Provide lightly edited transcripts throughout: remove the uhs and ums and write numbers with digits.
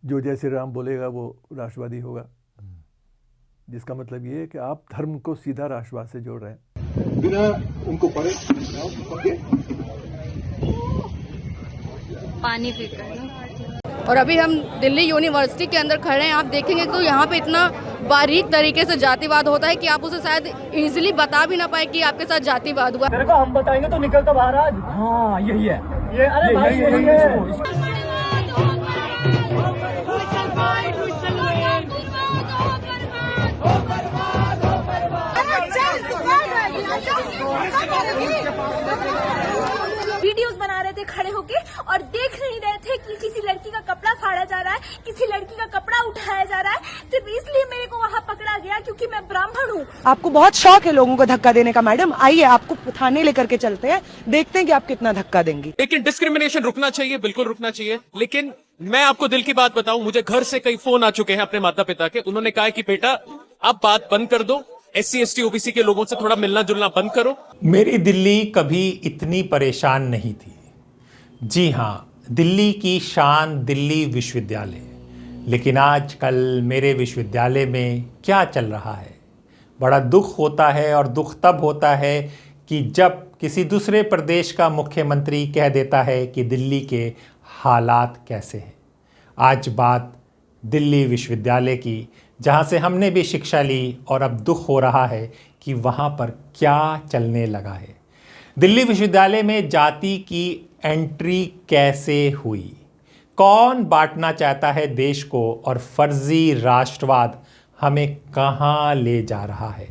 जो जय श्री राम बोलेगा वो राष्ट्रवादी होगा, जिसका मतलब ये है कि आप धर्म को सीधा राष्ट्रवाद से जोड़ रहे हैं। बिना उनको पढ़े पानी पीकर। और अभी हम दिल्ली यूनिवर्सिटी के अंदर खड़े हैं। आप देखेंगे तो यहाँ पे इतना बारीक तरीके से जातिवाद होता है कि आप उसे शायद इजीली बता भी ना पाए कि आपके साथ जातिवाद हुआ। तेरे को हम बताएंगे तो निकल तो बाहर आज। हाँ यही है ये। अरे भाई यही है। वीडियोस बना रहे थे खड़े होके और देख नहीं रहे थे कि किसी लड़की का कपड़ा फाड़ा जा रहा है, किसी लड़की का कपड़ा उठाया जा रहा है। सिर्फ इसलिए मेरे को वहाँ पकड़ा गया क्योंकि मैं ब्राह्मण हूँ। आपको बहुत शौक है लोगों को धक्का देने का। मैडम आइए, आपको थाने लेकर के चलते हैं, देखते हैं कि आप कितना धक्का देंगी। लेकिन डिस्क्रिमिनेशन रुकना चाहिए, बिल्कुल रुकना चाहिए। लेकिन मैं आपको दिल की बात बताऊं, मुझे घर से कई फोन आ चुके हैं अपने माता पिता के। उन्होंने कहा कि बेटा आप बात बंद कर दो, SC ST OBC के लोगों से थोड़ा मिलना जुलना बंद करो। मेरी दिल्ली कभी इतनी परेशान नहीं थी। जी हाँ, दिल्ली की शान दिल्ली विश्वविद्यालय। लेकिन आजकल मेरे विश्वविद्यालय में क्या चल रहा है, बड़ा दुख होता है। और दुख तब होता है कि जब किसी दूसरे प्रदेश का मुख्यमंत्री कह देता है कि दिल्ली के हालात कैसे हैं। आज बात दिल्ली विश्वविद्यालय की, जहाँ से हमने भी शिक्षा ली, और अब दुख हो रहा है कि वहाँ पर क्या चलने लगा है। दिल्ली विश्वविद्यालय में जाति की एंट्री कैसे हुई, कौन बांटना चाहता है देश को, और फर्जी राष्ट्रवाद हमें कहाँ ले जा रहा है।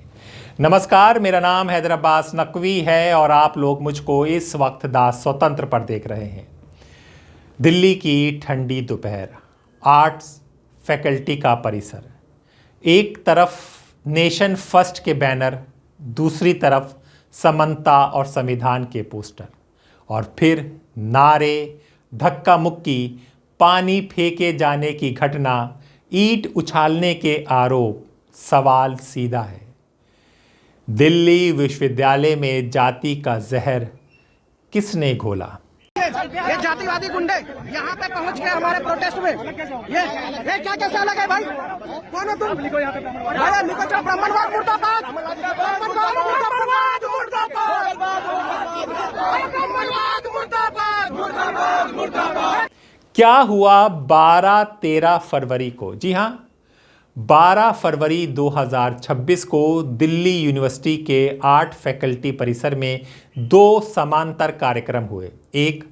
नमस्कार, मेरा नाम हैदर अब्बास नकवी है और आप लोग मुझको इस वक्त दा स्वतंत्र पर देख रहे हैं। दिल्ली की ठंडी दोपहर, आर्ट्स फैकल्टी का परिसर, एक तरफ नेशन फर्स्ट के बैनर, दूसरी तरफ समानता और संविधान के पोस्टर, और फिर नारे, धक्का मुक्की, पानी फेंके जाने की घटना, ईंट उछालने के आरोप। सवाल सीधा है, दिल्ली विश्वविद्यालय में जाति का जहर किसने घोला? ये जातिवादी गुंडे यहाँ पे पहुँच गए हमारे प्रोटेस्ट में। ये क्या कैसा लगे भाई? कौन हो तुम? अरे निकल जाओ। ब्राह्मणवाद मुर्दाबाद, ब्राह्मणवाद मुर्दाबाद, ब्राह्मणवाद मुर्दाबाद, मुर्दाबाद, मुर्दाबाद। क्या हुआ 12-13 फरवरी को? जी हाँ, 12 फरवरी 2026 को दिल्ली यूनिवर्सिटी के आर्ट फैकल्टी परिसर में 2 समांतर कार्यक्रम हुए। एक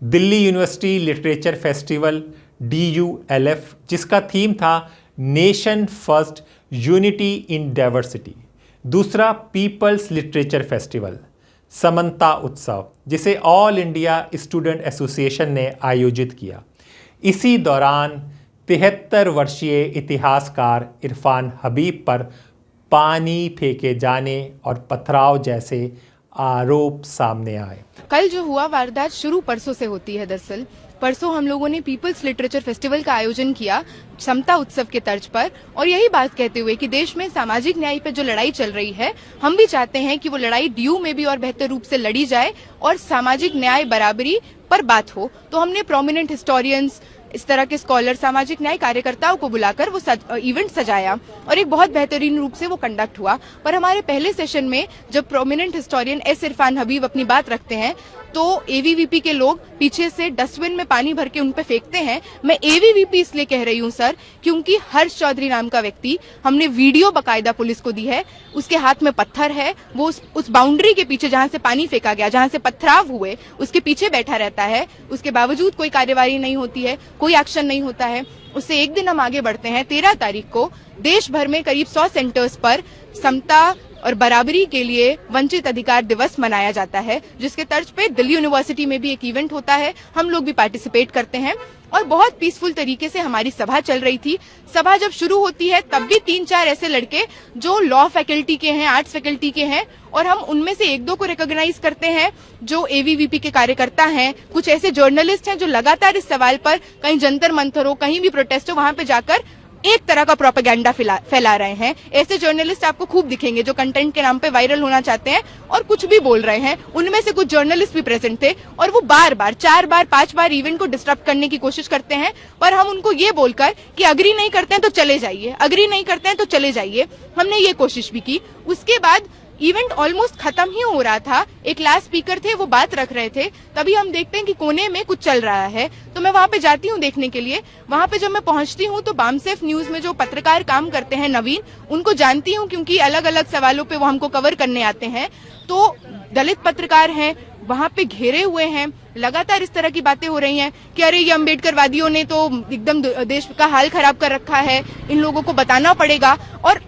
Delhi university literature festival DULF, जिसका थीम था nation first unity in diversity. दूसरा पीपल्स लिटरेचर फेस्टिवल समन्ता उत्सव, जिसे ऑल इंडिया स्टूडेंट एसोसिएशन ने आयोजित किया। इसी दौरान 73 वर्षीय इतिहासकार इरफान हबीब पर पानी फेंके जाने और पथराव जैसे आरोप सामने आए। कल जो हुआ वारदात शुरू परसों से होती है। दरअसल परसों हम लोगों ने पीपल्स लिटरेचर फेस्टिवल का आयोजन किया समता उत्सव के तर्ज पर, और यही बात कहते हुए कि देश में सामाजिक न्याय पर जो लड़ाई चल रही है, हम भी चाहते हैं कि वो लड़ाई DU में भी और बेहतर रूप से लड़ी जाए और सामाजिक न्याय बराबरी पर बात हो। तो हमने प्रोमिनेंट हिस्टोरियंस, इस तरह के स्कॉलर, सामाजिक न्याय कार्यकर्ताओं को बुलाकर वो इवेंट सजाया और एक बहुत बेहतरीन रूप से वो कंडक्ट हुआ। पर हमारे पहले सेशन में जब prominent historian S Irfan Habib अपनी बात रखते हैं तो AVVP के लोग पीछे से डस्टबिन में पानी भर के उन पे फेंकते हैं। मैं AVVP इसलिए कह रही हूँ सर, क्योंकि हर्ष चौधरी नाम का व्यक्ति, हमने वीडियो बकायदा पुलिस को दी है, उसके हाथ में पत्थर है, वो उस बाउंड्री के पीछे जहाँ से पानी फेंका गया, जहाँ से पथराव हुए, उसके पीछे बैठा रहता है। उसके बावजूद कोई कार्यवाही नहीं होती है, कोई एक्शन नहीं होता है। उससे एक दिन हम आगे बढ़ते हैं। 13 तारीख को देश भर में करीब 100 सेंटर्स पर समता और बराबरी के लिए वंचित अधिकार दिवस मनाया जाता है, जिसके तर्ज पे दिल्ली यूनिवर्सिटी में भी एक इवेंट होता है। हम लोग भी पार्टिसिपेट करते हैं और बहुत पीसफुल तरीके से हमारी सभा चल रही थी। सभा जब शुरू होती है तब भी 3-4 ऐसे लड़के जो लॉ फैकल्टी के हैं, आर्ट्स फैकल्टी के हैं, और हम उनमें से 1-2 को रिकॉग्नाइज करते हैं जो AVVP के कार्यकर्ता हैं। कुछ ऐसे जर्नलिस्ट हैं जो लगातार इस सवाल पर, कहीं जंतर मंतर हो, कहीं भी प्रोटेस्ट हो, वहां पे जाकर एक तरह का प्रोपेगेंडा फैला रहे हैं। ऐसे जर्नलिस्ट आपको खूब दिखेंगे जो कंटेंट के नाम पे वायरल होना चाहते हैं और कुछ भी बोल रहे हैं। उनमें से कुछ जर्नलिस्ट भी प्रेजेंट थे और वो बार बार 4 बार 5 बार इवेंट को डिस्टर्ब करने की कोशिश करते हैं, पर हम उनको ये बोलकर कि अग्री नहीं करते हैं तो चले जाइए, अग्री नहीं करते हैं तो चले जाइए, हमने ये कोशिश भी की। उसके बाद इवेंट ऑलमोस्ट खत्म ही हो रहा था, एक लास्ट स्पीकर थे, वो बात रख रहे थे, तभी हम देखते हैं कि कोने में कुछ चल रहा है। तो मैं वहां पे जाती हूँ देखने के लिए। वहां पे जब मैं पहुंचती हूँ तो बामसेफ न्यूज में जो पत्रकार काम करते हैं नवीन, उनको जानती हूँ क्योंकि अलग अलग सवालों पे वो हमको कवर करने आते हैं। तो दलित पत्रकार हैं, वहां पे घेरे हुए हैं, लगातार इस तरह की बातें हो रही हैं कि अरे ये अम्बेडकरवादियों ने तो एकदम देश का हाल खराब कर रखा है, इन लोगों को बताना पड़ेगा। और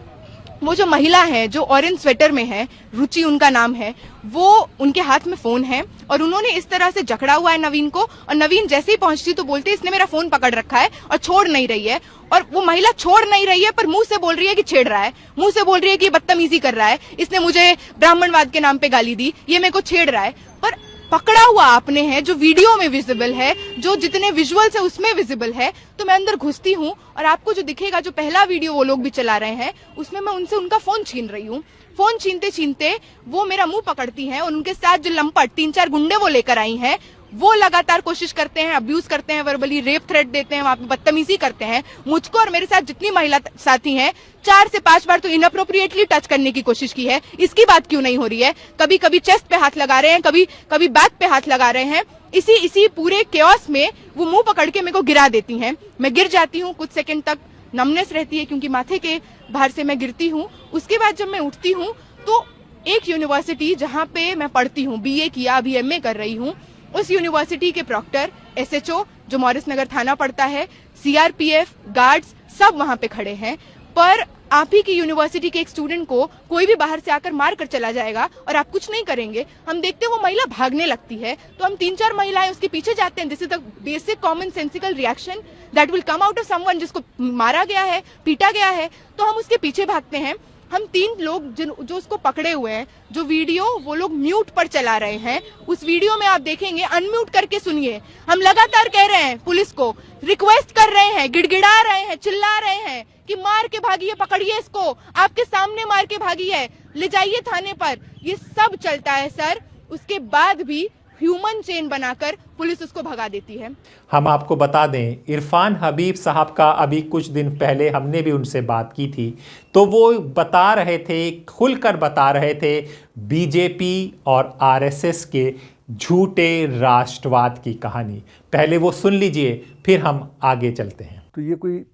वो जो महिला है जो ऑरेंज स्वेटर में है, रुचि उनका नाम है, वो उनके हाथ में फोन है और उन्होंने इस तरह से जकड़ा हुआ है नवीन को, और नवीन जैसे ही पहुंचती तो बोलते इसने मेरा फोन पकड़ रखा है और छोड़ नहीं रही है। और वो महिला छोड़ नहीं रही है पर मुंह से बोल रही है कि छेड़ रहा है, मुंह से बोल रही है कि बदतमीजी कर रहा है, इसने मुझे ब्राह्मणवाद के नाम पे गाली दी, ये मेरे को छेड़ रहा है। पर पकड़ा हुआ आपने है जो वीडियो में विजिबल है, जो जितने विजुअल्स है उसमें विजिबल है। तो मैं अंदर घुसती हूँ और आपको जो दिखेगा, जो पहला वीडियो वो लोग भी चला रहे हैं, उसमें मैं उनसे उनका फोन छीन रही हूँ। फोन छीनते छीनते वो मेरा मुंह पकड़ती हैं और उनके साथ जो लंपट 3-4 गुंडे वो लेकर आई हैं, वो लगातार कोशिश करते हैं, अब्यूज करते हैं, वर्बली रेप थ्रेट देते हैं, वहां पे बदतमीजी करते हैं। मुझको और मेरे साथ जितनी महिला साथी हैं 4 से 5 बार तो इनअप्रोप्रिएटली टच करने की कोशिश की है। इसकी बात क्यों नहीं हो रही है? कभी कभी चेस्ट पे हाथ लगा रहे हैं, कभी कभी बैक पे हाथ लगा रहे हैं। इसी पूरे केओस में वो मुंह पकड़ के मेरे को गिरा देती हैं। मैं गिर जाती हूँ, कुछ सेकंड तक नमनेस रहती है क्योंकि माथे के बाहर से मैं गिरती हूँ। उसके बाद जब मैं उठती हूँ तो एक यूनिवर्सिटी जहाँ पे मैं पढ़ती हूँ, BA किया, अभी MA कर रही हूँ, उस यूनिवर्सिटी के प्रॉक्टर, SHO जो मॉरिस नगर थाना पड़ता है, CRPF गार्ड्स सब वहां पे खड़े हैं। पर आप ही की यूनिवर्सिटी के एक स्टूडेंट को कोई भी बाहर से आकर मार कर चला जाएगा और आप कुछ नहीं करेंगे। हम देखते हैं वो महिला भागने लगती है तो हम 3-4 महिलाएं उसके पीछे जाते हैं। This is the basic common sensical reaction that will come out of someone जिसको मारा गया है, पीटा गया है, तो हम उसके पीछे भागते हैं। हम 3 लोग जो उसको पकड़े हुए हैं, जो वीडियो वो लोग म्यूट पर चला रहे हैं, उस वीडियो में आप देखेंगे, अनम्यूट करके सुनिए, हम लगातार कह रहे हैं पुलिस को, रिक्वेस्ट कर रहे हैं, गिड़गिड़ा रहे हैं, चिल्ला रहे हैं कि मार के भागिए, पकड़िए इसको, आपके सामने मार के भागी है, ले जाइए थाने पर। ये सब चलता है सर, उसके बाद भी ह्यूमन चेन बनाकर पुलिस उसको भगा देती है। हम आपको बता दें, इरफान हबीब साहब का अभी कुछ दिन पहले हमने भी उनसे बात की थी, तो वो बता रहे थे, खुलकर बता रहे थे, बीजेपी और आरएसएस के झूठे राष्ट्रवाद की कहानी। पहले वो सुन लीजिए, फिर हम आगे चलते हैं। तो ये कोई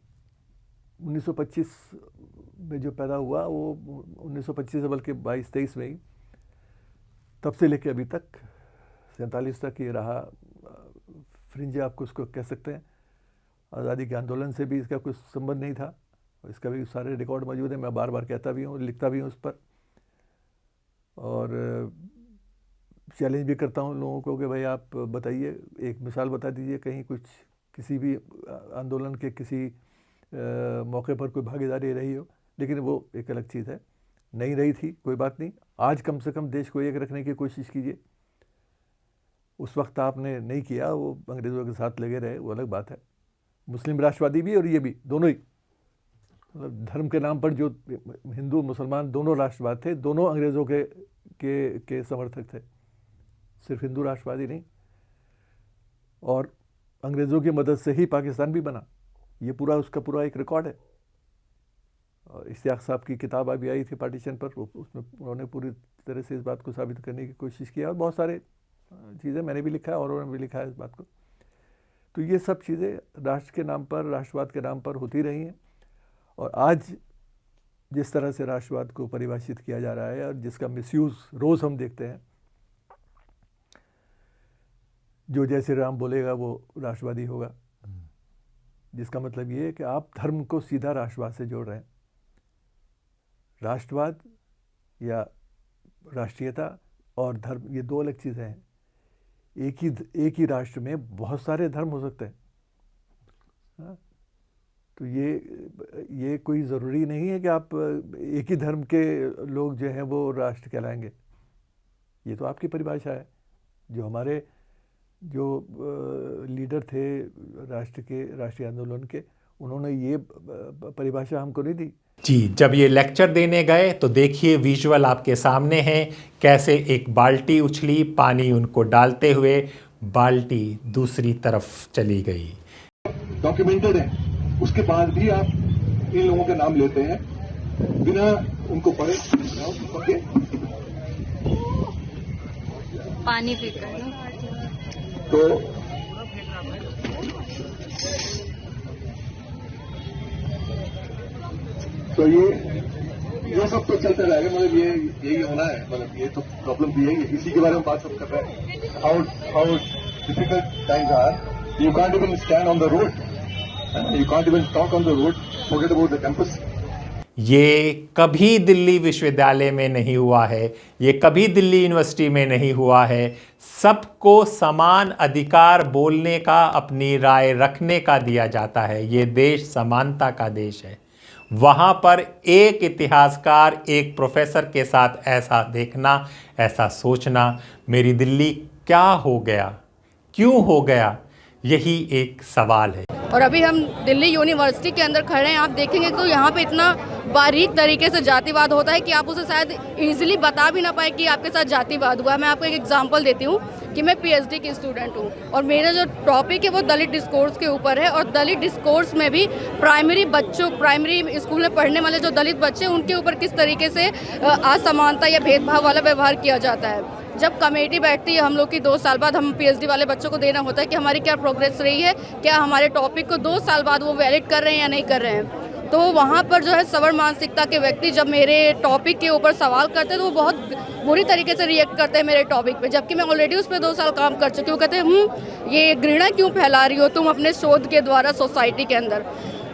1925 में जो पैदा हुआ, वो 1925 से बल्कि 22-23 में ही, तब से लेके अभी तक 47 तक ये रहा। फ्रिंज आपको उसको कह सकते हैं। आज़ादी के आंदोलन से भी इसका कोई संबंध नहीं था, इसका भी सारे रिकॉर्ड मौजूद है, मैं बार बार कहता भी हूँ, लिखता भी हूँ उस पर, और चैलेंज भी करता हूँ लोगों को कि भाई आप बताइए, एक मिसाल बता दीजिए कहीं कुछ किसी भी आंदोलन के किसी मौके पर कोई भागीदारी रही हो। लेकिन वो एक अलग चीज़ है, नहीं रही थी, कोई बात नहीं। आज कम से कम देश को एक रखने की कोशिश कीजिए। उस वक्त आपने नहीं किया, वो अंग्रेज़ों के साथ लगे रहे, वो अलग बात है। मुस्लिम राष्ट्रवादी भी और ये भी, दोनों ही, मतलब धर्म के नाम पर जो हिंदू मुसलमान दोनों राष्ट्रवाद थे, दोनों अंग्रेज़ों के समर्थक थे, सिर्फ हिंदू राष्ट्रवादी नहीं। और अंग्रेज़ों की मदद से ही पाकिस्तान भी बना, ये पूरा उसका पूरा एक रिकॉर्ड है। और इश्तियाक साहब की किताब अभी आई थी पार्टीशन पर, उसमें उन्होंने पूरी तरह से इस बात को साबित करने की कोशिश की, और बहुत सारे चीज़ें मैंने भी लिखा है और उन्होंने भी लिखा है इस बात को। तो ये सब चीज़ें राष्ट्र के नाम पर, राष्ट्रवाद के नाम पर होती रही हैं। और आज जिस तरह से राष्ट्रवाद को परिभाषित किया जा रहा है और जिसका मिसयूज़ रोज़ हम देखते हैं, जो जैसे राम बोलेगा वो राष्ट्रवादी होगा, जिसका मतलब ये है कि आप धर्म को सीधा राष्ट्रवाद से जोड़ रहे हैं। राष्ट्रवाद या राष्ट्रीयता और धर्म, ये दो अलग चीज़ें हैं। एक ही राष्ट्र में बहुत सारे धर्म हो सकते हैं। हाँ? तो ये कोई ज़रूरी नहीं है कि आप एक ही धर्म के लोग जो हैं वो राष्ट्र कहलाएंगे। ये तो आपकी परिभाषा है। जो हमारे लीडर थे राष्ट्रीय आंदोलन के, उन्होंने ये परिभाषा हमको नहीं दी। जी, जब ये लेक्चर देने गए तो देखिए विजुअल आपके सामने है, कैसे एक बाल्टी उछली, पानी उनको डालते हुए बाल्टी दूसरी तरफ चली गई। डॉक्यूमेंटेड है, उसके बाद भी आप इन लोगों के नाम लेते हैं बिना उनको पढ़े। पानी पीकर तो ये सब तो चलता रहेगा, मतलब ये यही होना है, मतलब ये तो प्रॉब्लम भी है, इसी के बारे में बात सब कर रहे हैं। How difficult times are, you can't even stand on the road, you can't even talk on the road, forget about the campus. ये कभी दिल्ली विश्वविद्यालय में नहीं हुआ है, ये कभी दिल्ली यूनिवर्सिटी में नहीं हुआ है। सबको समान अधिकार बोलने का, अपनी राय रखने का दिया जाता है। ये देश समानता का देश है। वहाँ पर एक इतिहासकार, एक प्रोफेसर के साथ ऐसा देखना, ऐसा सोचना, मेरी दिल्ली क्या हो गया, क्यों हो गया, यही एक सवाल है। और अभी हम दिल्ली यूनिवर्सिटी के अंदर खड़े हैं, आप देखेंगे तो यहाँ पे इतना बारीक तरीके से जातिवाद होता है कि आप उसे शायद इजीली बता भी ना पाए कि आपके साथ जातिवाद हुआ। मैं आपको एक एग्जांपल देती हूँ कि मैं पीएचडी की स्टूडेंट हूँ और मेरा जो टॉपिक है वो दलित डिस्कोर्स के ऊपर है। और दलित डिस्कोर्स में भी प्राइमरी स्कूल में पढ़ने वाले जो दलित बच्चे, उनके ऊपर किस तरीके से असमानता या भेदभाव वाला व्यवहार किया जाता है। जब कमेटी बैठती है हम लोग की 2 साल बाद, हम पीएचडी वाले बच्चों को देना होता है कि हमारी क्या प्रोग्रेस रही है, क्या हमारे टॉपिक को 2 साल बाद वो वैलिड कर रहे हैं या नहीं कर रहे हैं। तो वहाँ पर जो है सवर्ण मानसिकता के व्यक्ति जब मेरे टॉपिक के ऊपर सवाल करते हैं तो वो बहुत बुरी तरीके से रिएक्ट करते हैं मेरे टॉपिक पे, जबकि मैं ऑलरेडी उस पर 2 साल काम कर चुकी हूँ। कहते हैं ये घृणा क्यों फैला रही हो तुम अपने शोध के द्वारा सोसाइटी के अंदर।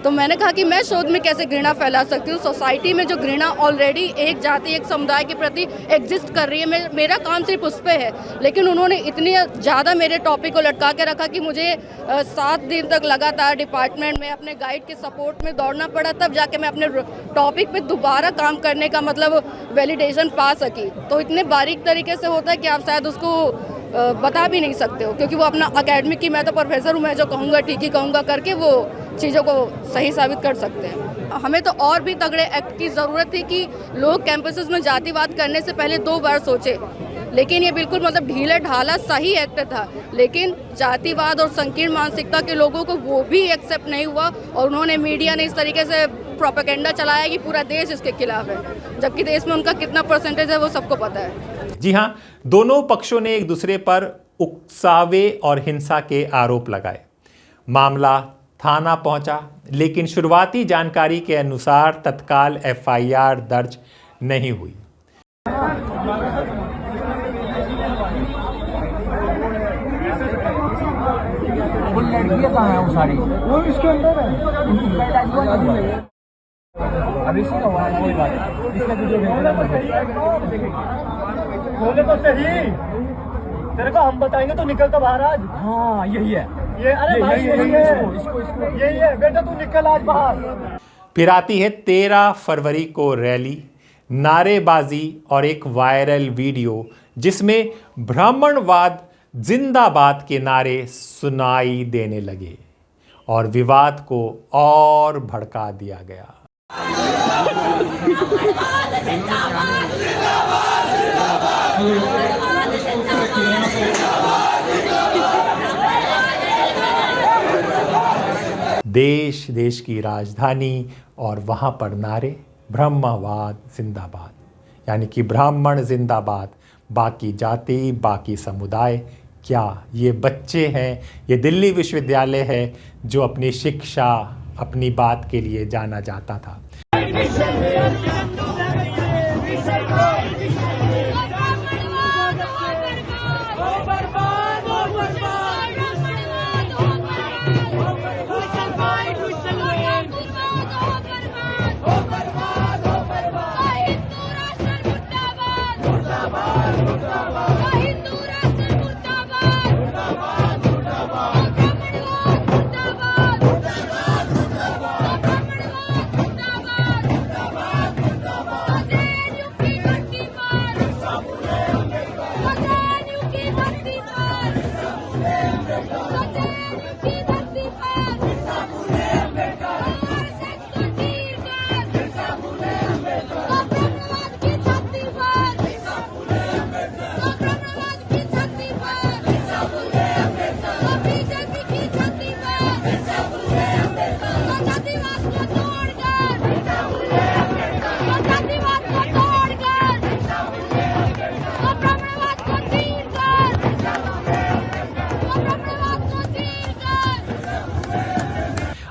तो मैंने कहा कि मैं शोध में कैसे घृणा फैला सकती हूँ। सोसाइटी में जो घृणा ऑलरेडी एक जाति, एक समुदाय के प्रति एग्जिस्ट कर रही है, मेरा काम सिर्फ उस पर है, लेकिन उन्होंने इतनी ज़्यादा मेरे टॉपिक को लटका के रखा कि मुझे 7 दिन तक लगातार डिपार्टमेंट में अपने गाइड के सपोर्ट में दौड़ना पड़ा, तब जाके मैं अपने टॉपिक पे दोबारा काम करने का मतलब वैलिडेशन पा सकी। तो इतने बारीक तरीके से होता है कि आप शायद उसको बता भी नहीं सकते हो, क्योंकि वो अपना अकेडमिक की, मैं तो प्रोफेसर हूँ, मैं जो कहूँगा ठीक ही कहूँगा करके वो चीज़ों को सही साबित कर सकते हैं। हमें तो और भी तगड़े एक्ट की ज़रूरत थी कि लोग कैंपसेस में जातिवाद करने से पहले 2 बार सोचे, लेकिन ये बिल्कुल मतलब ढीला ढाला सही एक्ट था। लेकिन जातिवाद और संकीर्ण मानसिकता के लोगों को वो भी एक्सेप्ट नहीं हुआ और उन्होंने, मीडिया ने इस तरीके से प्रोपेगेंडा चलाया कि पूरा देश इसके खिलाफ है, जबकि देश में उनका कितना परसेंटेज है वो सबको पता है। जी हाँ, दोनों पक्षों ने एक दूसरे पर उकसावे और हिंसा के आरोप लगाए। मामला थाना पहुंचा, लेकिन शुरुआती जानकारी के अनुसार तत्काल एफआईआर दर्ज नहीं हुई। वो लड़कियां कहाँ हैं वो सारी? वो इसके अंदर है। अभी इसका हुआ है, कोई बात नहीं, इसका वीडियो भेजना मत बोले तो सही, तेरे को हम बताएंगे तो निकल तो बाहर आज। हाँ यही है ये, अरे भाई यही है, यही है बेटा, तू निकल आज बाहर। फिर आती है 13 फरवरी को रैली, नारेबाजी और एक वायरल वीडियो जिसमें ब्राह्मणवाद जिंदाबाद के नारे सुनाई देने लगे और विवाद को और भड़का दिया गया। देश की राजधानी और वहाँ पर नारे ब्रह्मवाद जिंदाबाद, यानी कि ब्राह्मण जिंदाबाद, बाकी जाति, बाकी समुदाय। क्या ये बच्चे हैं, ये दिल्ली विश्वविद्यालय है जो अपनी शिक्षा, अपनी बात के लिए जाना जाता था।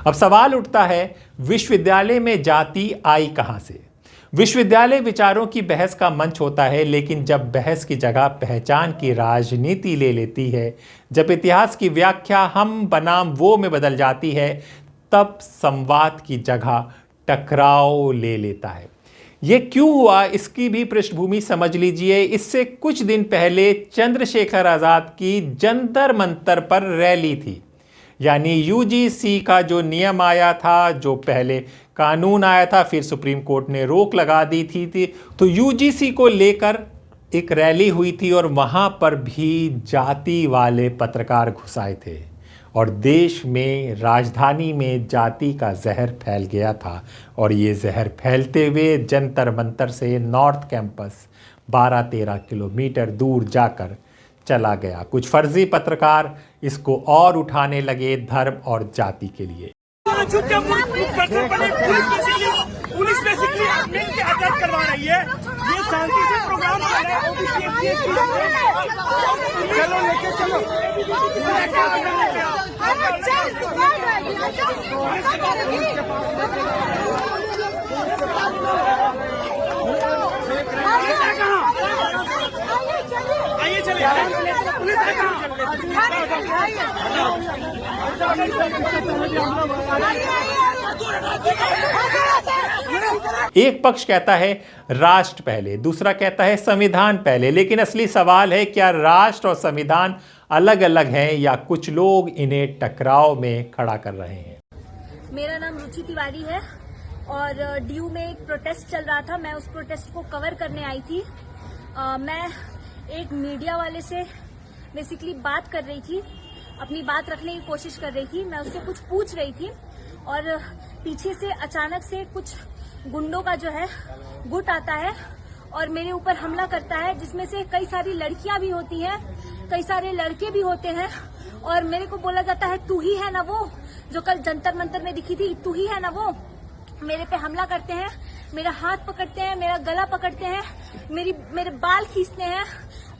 अब सवाल उठता है, विश्वविद्यालय में जाति आई कहां से? विश्वविद्यालय विचारों की बहस का मंच होता है, लेकिन जब बहस की जगह पहचान की राजनीति ले लेती है, जब इतिहास की व्याख्या हम बनाम वो में बदल जाती है, तब संवाद की जगह टकराव ले लेता है। ये क्यों हुआ, इसकी भी पृष्ठभूमि समझ लीजिए। इससे कुछ दिन पहले चंद्रशेखर आजाद की जंतर मंतर पर रैली थी, यानी यूजीसी का जो नियम आया था, जो पहले कानून आया था, फिर सुप्रीम कोर्ट ने रोक लगा दी थी, तो यूजीसी को लेकर एक रैली हुई थी और वहां पर भी जाति वाले पत्रकार घुस आए थे और देश में, राजधानी में जाति का जहर फैल गया था। और ये जहर फैलते हुए जंतर मंतर से नॉर्थ कैंपस 12-13 किलोमीटर दूर जाकर चला गया। कुछ फर्जी पत्रकार इसको और उठाने लगे धर्म और जाति के लिए। पुलिस बेसिकली मिलकर अटैक करवा रही है। ये शांति से प्रोग्राम कर रहे हैं। चलो लेके चलो। आइए चलिए। एक पक्ष कहता है राष्ट्र पहले, दूसरा कहता है संविधान पहले, लेकिन असली सवाल है, क्या राष्ट्र और संविधान अलग अलग हैं या कुछ लोग इन्हें टकराव में खड़ा कर रहे हैं? मेरा नाम रुचि तिवारी है और डीयू में एक प्रोटेस्ट चल रहा था। मैं उस प्रोटेस्ट को कवर करने आई थी। मैं एक मीडिया वाले से बेसिकली बात कर रही थी, अपनी बात रखने की कोशिश कर रही थी। मैं उससे कुछ पूछ रही थी और पीछे से अचानक से कुछ गुंडों का जो है गुट आता है और मेरे ऊपर हमला करता है, जिसमें से कई सारी लड़कियां भी होती हैं, कई सारे लड़के भी होते हैं। और मेरे को बोला जाता है, तू ही है ना वो जो कल जंतर मंतर में दिखी थी, तू ही है ना वो। मेरे पे हमला करते हैं, मेरा हाथ पकड़ते हैं, मेरा गला पकड़ते हैं, मेरे बाल खींचते हैं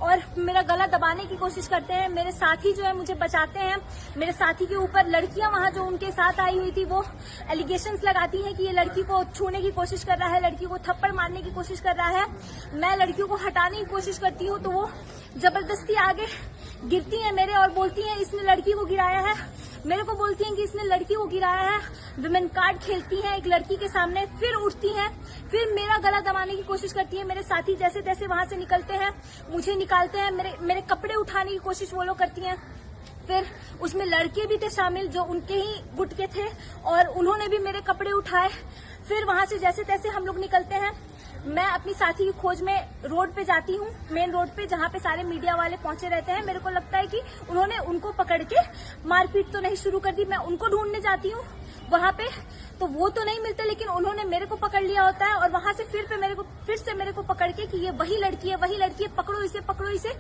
और मेरा गला दबाने की कोशिश करते हैं। मेरे साथी जो है मुझे बचाते हैं। मेरे साथी के ऊपर लड़कियां वहां जो उनके साथ आई हुई थी वो एलिगेशंस लगाती हैं कि ये लड़की को छूने की कोशिश कर रहा है, लड़की को थप्पड़ मारने की कोशिश कर रहा है। मैं लड़कियों को हटाने की कोशिश करती हूँ तो वो जबरदस्ती आगे गिरती हैं मेरे और बोलती हैं इसने लड़की को गिराया है। मेरे को बोलती हैं कि इसने लड़की को गिराया है। विमेन कार्ड खेलती हैं एक लड़की के सामने, फिर उठती हैं, फिर मेरा गला दबाने की कोशिश करती है। मेरे साथी जैसे तैसे वहां से निकलते हैं, मुझे निकालते हैं, मेरे कपड़े उठाने की कोशिश वो लोग करती हैं। फिर उसमें लड़के भी थे शामिल जो उनके ही गुट के थे और उन्होंने भी मेरे कपड़े उठाए। फिर वहां से जैसे तैसे हम लोग निकलते हैं। मैं अपनी साथी की खोज में रोड पे जाती हूँ, मेन रोड पे जहाँ पे सारे मीडिया वाले पहुंचे रहते हैं। मेरे को लगता है कि उन्होंने उनको पकड़ के मारपीट तो नहीं शुरू कर दी। मैं उनको ढूंढने जाती हूँ वहां पे, तो वो तो नहीं मिलते, लेकिन उन्होंने मेरे को पकड़ लिया होता है और वहां से फिर से मेरे को पकड़ के कि ये वही लड़की है, पकड़ो इसे।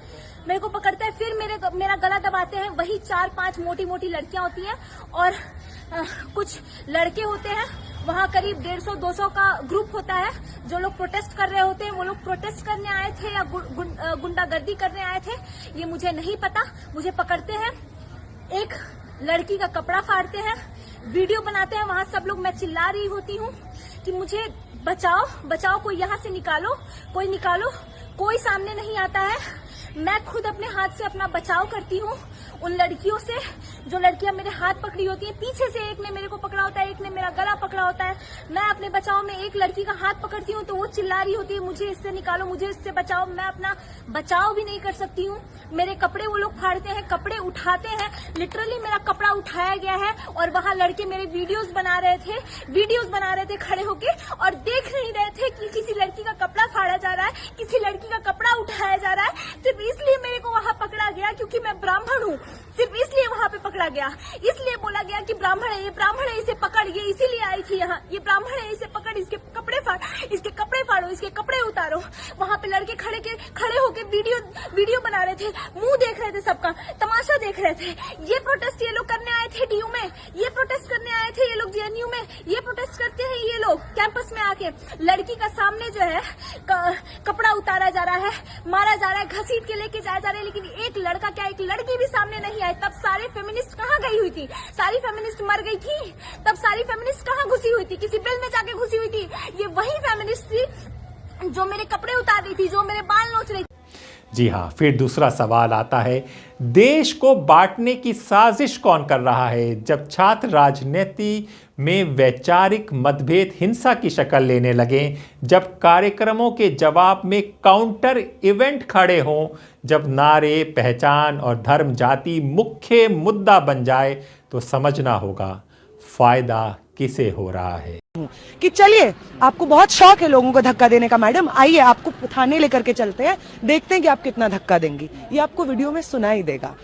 मेरे को पकड़ता है, फिर मेरा गला दबाते हैं। वही 4-5 मोटी मोटी लड़कियां होती हैं और कुछ लड़के होते हैं। वहाँ करीब 150-200 का ग्रुप होता है। जो लोग प्रोटेस्ट कर रहे होते हैं वो लोग प्रोटेस्ट करने आए थे या गुंडागर्दी करने आए थे, ये मुझे नहीं पता। मुझे पकड़ते हैं, एक लड़की का कपड़ा फाड़ते हैं, वीडियो बनाते हैं। वहां सब लोग, मैं चिल्ला रही होती हूँ कि मुझे बचाओ, कोई यहाँ से निकालो, कोई सामने नहीं आता है। मैं खुद अपने हाथ से अपना बचाव करती हूँ उन लड़कियों से जो लड़कियां मेरे हाथ पकड़ी होती हैं। पीछे से एक ने मेरे को पकड़ा होता है, एक ने मेरा गला पकड़ा होता है। मैं अपने बचाव में एक लड़की का हाथ पकड़ती हूँ तो वो चिल्ला रही होती है, मुझे इससे निकालो, मुझे इससे बचाओ। मैं अपना बचाव भी नहीं कर सकती हूँ। मेरे कपड़े वो लोग फाड़ते हैं, कपड़े उठाते हैं। लिटरली मेरा कपड़ा उठाया गया है और वहाँ लड़के मेरे वीडियोज बना रहे थे खड़े होके और देख नहीं रहे थे कि किसी लड़की का कपड़ा फाड़ा जा रहा है, किसी लड़की का कपड़ा उठाया जा रहा है। सिर्फ इसलिए मेरे को वहाँ पकड़ा गया क्योंकि मैं ब्राह्मण हूँ, सिर्फ इसलिए वहाँ पे पकड़ा गया। इसलिए बोला गया कि ब्राह्मण है, ये ब्राह्मण है, इसे पकड़, ये इसीलिए आई थी यहाँ, ये ब्राह्मण है, इसे पकड़, इसके कपड़े फाड़। फाड़ो, इसके कपड़े उतारो। वहां पे लड़के खड़े होके वीडियो बना रहे थे, मुंह देख रहे थे, सबका तमाशा देख रहे थे। ये प्रोटेस्ट ये लोग करने आए थे डीयू में, ये प्रोटेस्ट करने आए थे ये लोग जेएनयू में, ये प्रोटेस्ट करते हैं ये लोग कैंपस में आके। लड़की का सामने जो है कपड़ा उतारा जा रहा है, मारा जा रहा है, घसीट के लेके जाया जा रहा है, लेकिन एक लड़का क्या, एक लड़की भी सामने नहीं आई। तब सारे फेमिनिस्ट कहाँ गई हुई थी? सारी फेमिनिस्ट मर गई थी, तब सारी फेमिनिस्ट कहाँ घुसी हुई थी? किसी बिल में जाके घुसी हुई थी। ये वही फेमिनिस्ट थी जो मेरे कपड़े उतार रही थी, जो मेरे बाल नोच रही थी। जी हाँ, फिर दूसरा सवाल आता है, देश को बांटने की साजिश कौन कर रहा है? जब छात्र राजनीति में वैचारिक मतभेद हिंसा की शक्ल लेने लगे, जब कार्यक्रमों के जवाब में काउंटर इवेंट खड़े हों, जब नारे, पहचान और धर्म जाति मुख्य मुद्दा बन जाए, तो समझना होगा फायदा किसे हो रहा है। कि चलिए, आपको बहुत शौक है लोगों को धक्का देने का मैडम, आइए आपको थाने लेकर के चलते हैं, देखते हैं कि आप कितना धक्का देंगी। ये आपको वीडियो में सुनाई देगा।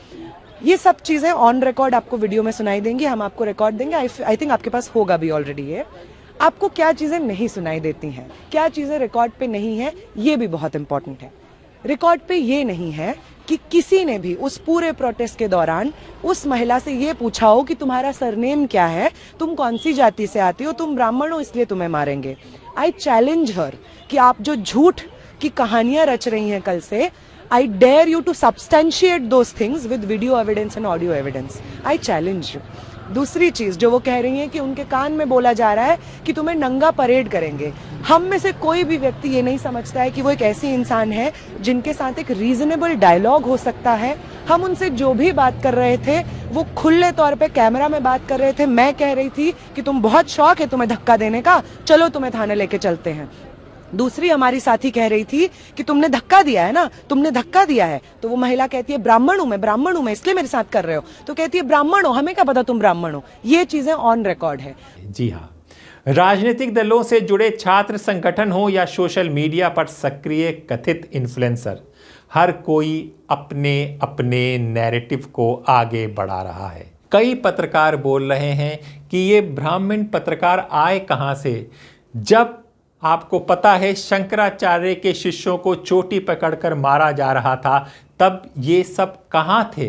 ये सब चीजें ऑन रिकॉर्ड आपको वीडियो में सुनाई देंगी, हम आपको रिकॉर्ड देंगे। आई थिंक आपके पास होगा भी ऑलरेडी ये। आपको क्या चीजें नहीं सुनाई देती हैं, क्या चीजें रिकॉर्ड पे नहीं है, ये भी बहुत इंपॉर्टेंट है। रिकॉर्ड पे ये नहीं है कि किसी ने भी उस पूरे प्रोटेस्ट के दौरान उस महिला से ये पूछा हो कि तुम्हारा सरनेम क्या है, तुम कौन सी जाति से आती हो, तुम ब्राह्मण हो इसलिए तुम्हें मारेंगे। आई चैलेंज हर कि आप जो झूठ की कहानियां रच रही हैं कल से, I dare you to substantiate those things with video evidence and audio evidence. I challenge you. दूसरी चीज जो वो कह रही हैं कि उनके कान में बोला जा रहा है कि तुम्हें नंगा परेड करेंगे। हम में से कोई भी व्यक्ति ये नहीं समझता है कि वो एक ऐसी इंसान है जिनके साथ एक रीजनेबल डायलॉग हो सकता है। हम उनसे जो भी बात कर रहे थे वो खुले तौर पे कैमरा में बात कर रहे थे। मैं कह रही थी कि तुम बहुत शौक है तुम्हें धक्का देने का, चलो तुम्हें थाने लेके चलते हैं। दूसरी हमारी साथी कह रही थी कि तुमने धक्का दिया है ना, तुमने धक्का दिया है। तो वो महिला कहती है ब्राह्मण हूं मैं इसलिए मेरे साथ कर रहे हो। तो कहती है ब्राह्मण हो, हमें क्या पता तुम ब्राह्मण हो। ये चीजें ऑन रिकॉर्ड है। जी हाँ, राजनीतिक दलों से जुड़े छात्र संगठन हो या सोशल मीडिया पर सक्रिय कथित इन्फ्लुएंसर, हर कोई अपने अपने नैरेटिव को आगे बढ़ा रहा है। कई पत्रकार बोल रहे हैं कि ये ब्राह्मण पत्रकार आए कहां से, जब आपको पता है शंकराचार्य के शिष्यों को चोटी पकड़कर मारा जा रहा था, तब ये सब कहां थे?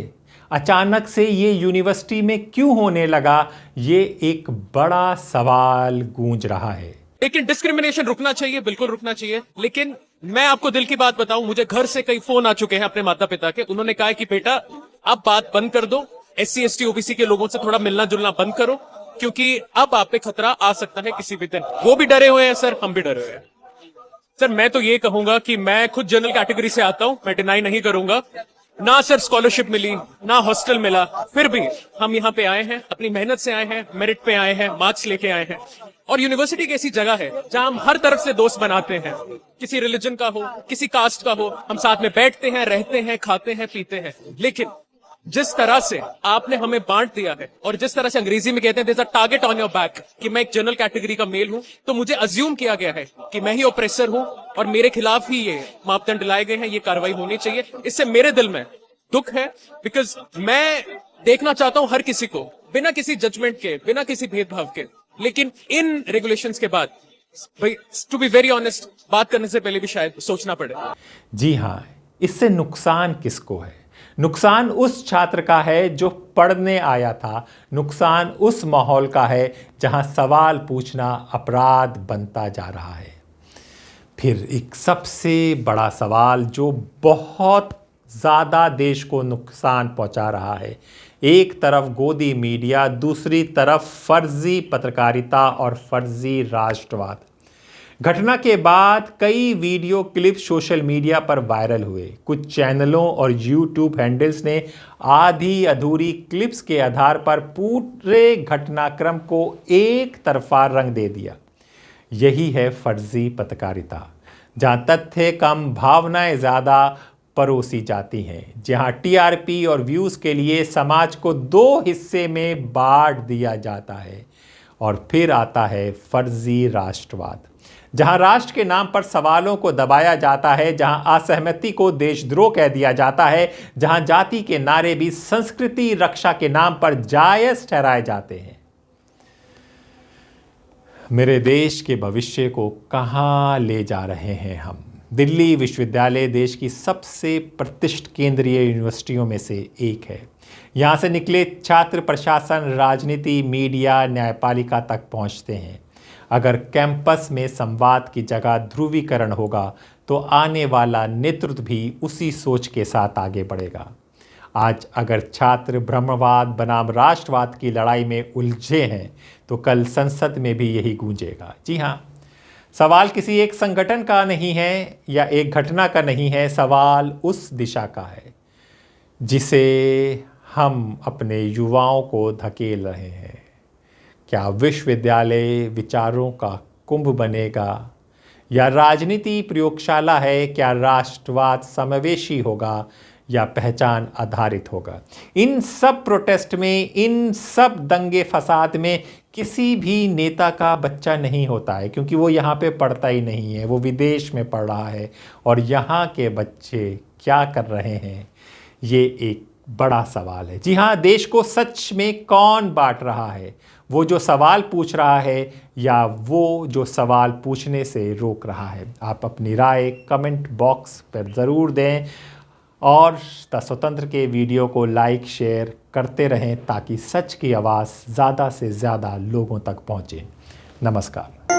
अचानक से ये यूनिवर्सिटी में क्यों होने लगा? ये एक बड़ा सवाल गूंज रहा है। लेकिन डिस्क्रिमिनेशन रुकना चाहिए, बिल्कुल रुकना चाहिए। लेकिन मैं आपको दिल की बात बताऊं, मुझे घर से कई फोन आ चुके हैं अपने माता पिता के। उन्होंने कहा कि बेटा आप बात बंद कर दो, SC ST OBC के लोगों से थोड़ा मिलना जुलना बंद करो, क्योंकि अब आप पे खतरा आ सकता है किसी भी दिन। वो भी डरे हुए हैं सर, हम भी डरे हुए हैं सर। मैं तो ये कहूंगा कि मैं खुद जनरल कैटेगरी से आता हूं, मैं डिनाई नहीं करूंगा। ना सर स्कॉलरशिप मिली, ना हॉस्टल मिला, फिर भी हम यहाँ पे आए हैं, अपनी मेहनत से आए हैं, मेरिट पे आए हैं, मार्क्स लेके आए हैं। और यूनिवर्सिटी एक ऐसी जगह है जहां हम हर तरफ से दोस्त बनाते हैं, किसी रिलीजन का हो, किसी कास्ट का हो, हम साथ में बैठते हैं, रहते हैं, खाते हैं, पीते हैं। लेकिन जिस तरह से आपने हमें बांट दिया है, और जिस तरह से अंग्रेजी में कहते हैं there is a target on your back, कि मैं एक जनरल कैटेगरी का मेल हूं, तो मुझे अज्यूम किया गया है कि मैं ही ऑप्रेसर हूं और मेरे खिलाफ ही ये मापदंड लाए गए हैं, ये कार्रवाई होनी चाहिए। इससे मेरे दिल में दुख है, बिकॉज मैं देखना चाहता हूं हर किसी को बिना किसी जजमेंट के, बिना किसी भेदभाव के। लेकिन इन रेगुलेशंस के बाद, टू बी वेरी ऑनेस्ट, बात करने से पहले भी शायद सोचना पड़े। जी हाँ, इससे नुकसान किसको है? नुकसान उस छात्र का है जो पढ़ने आया था, नुकसान उस माहौल का है जहां सवाल पूछना अपराध बनता जा रहा है। फिर एक सबसे बड़ा सवाल जो बहुत ज़्यादा देश को नुकसान पहुंचा रहा है, एक तरफ गोदी मीडिया, दूसरी तरफ फर्जी पत्रकारिता और फर्जी राष्ट्रवाद। घटना के बाद कई वीडियो क्लिप सोशल मीडिया पर वायरल हुए। कुछ चैनलों और यूट्यूब हैंडल्स ने आधी अधूरी क्लिप्स के आधार पर पूरे घटनाक्रम को एक तरफा रंग दे दिया। यही है फर्जी पत्रकारिता, जहां तथ्य कम, भावनाएं ज़्यादा परोसी जाती हैं, जहां TRP और व्यूज़ के लिए समाज को दो हिस्से में बांट दिया जाता है। और फिर आता है फर्जी राष्ट्रवाद, जहां राष्ट्र के नाम पर सवालों को दबाया जाता है, जहां असहमति को देशद्रोह कह दिया जाता है, जहां जाति के नारे भी संस्कृति रक्षा के नाम पर जायज ठहराए जाते हैं। मेरे देश के भविष्य को कहाँ ले जा रहे हैं हम। दिल्ली विश्वविद्यालय देश की सबसे प्रतिष्ठित केंद्रीय यूनिवर्सिटियों में से एक है। यहाँ से निकले छात्र प्रशासन, राजनीति, मीडिया, न्यायपालिका तक पहुँचते हैं। अगर कैंपस में संवाद की जगह ध्रुवीकरण होगा तो आने वाला नेतृत्व भी उसी सोच के साथ आगे बढ़ेगा। आज अगर छात्र ब्रह्मवाद बनाम राष्ट्रवाद की लड़ाई में उलझे हैं तो कल संसद में भी यही गूंजेगा। जी हाँ, सवाल किसी एक संगठन का नहीं है या एक घटना का नहीं है, सवाल उस दिशा का है जिसे हम अपने युवाओं को धकेल रहे हैं। क्या विश्वविद्यालय विचारों का कुंभ बनेगा या राजनीति प्रयोगशाला है? क्या राष्ट्रवाद समावेशी होगा या पहचान आधारित होगा? इन सब प्रोटेस्ट में, इन सब दंगे फसाद में किसी भी नेता का बच्चा नहीं होता है, क्योंकि वो यहाँ पे पढ़ता ही नहीं है, वो विदेश में पढ़ रहा है। और यहाँ के बच्चे क्या कर रहे हैं, ये एक बड़ा सवाल है। जी हाँ, देश को सच में कौन बांट रहा है? वो जो सवाल पूछ रहा है या वो जो सवाल पूछने से रोक रहा है? आप अपनी राय कमेंट बॉक्स पर ज़रूर दें और द स्वतंत्र के वीडियो को लाइक शेयर करते रहें ताकि सच की आवाज़ ज़्यादा से ज़्यादा लोगों तक पहुँचे। नमस्कार।